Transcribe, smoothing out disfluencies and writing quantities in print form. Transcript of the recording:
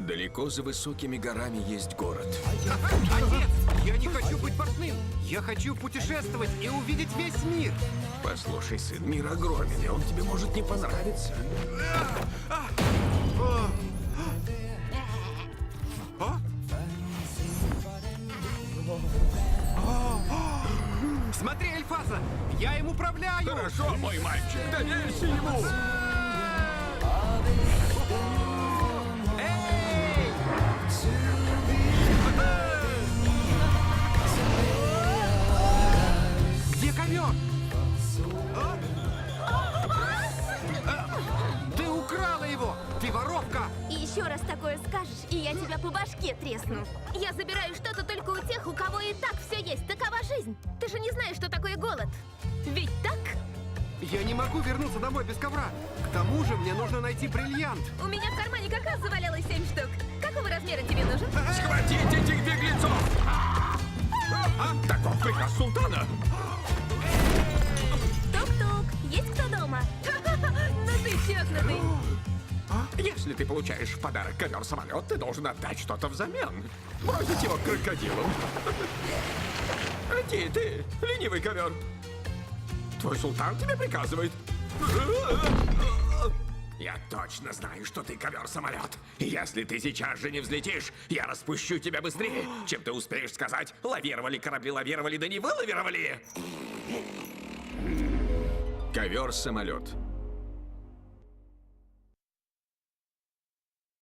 Далеко за высокими горами есть город. Отец, я не хочу быть портным. Я хочу путешествовать и увидеть весь мир. Послушай, сын, мир огромен, и он тебе может не понравиться. Смотри, Эльфаза, я им управляю. Хорошо, мой мальчик, доверься ему. Эй! Где ковер? Ты украла его! Ты воровка! И еще раз такое скажешь, и я тебя по башке тресну. Я забираю что-то только у тех, у кого и так все есть. Такова жизнь. Ты же не знаешь, что такое голод. Ведь так? Я не могу вернуться домой без ковра. К тому же мне нужно найти бриллиант. У меня в кармане как раз завалялось 7 штук. Какого размера тебе нужен? Схватите этих беглецов! Таков приказ султана. Тук-тук. Есть кто дома? Ну ты чокнутый. Если ты получаешь в подарок ковер-самолет, ты должен отдать что-то взамен. Бросить его к крокодилу. Лети, ты, ленивый ковер. Твой султан тебе приказывает. Я точно знаю, что ты ковер-самолет. И если ты сейчас же не взлетишь, я распущу тебя быстрее, чем ты успеешь сказать «лавировали корабли, лавировали, да не вылавировали». Ковер-самолет.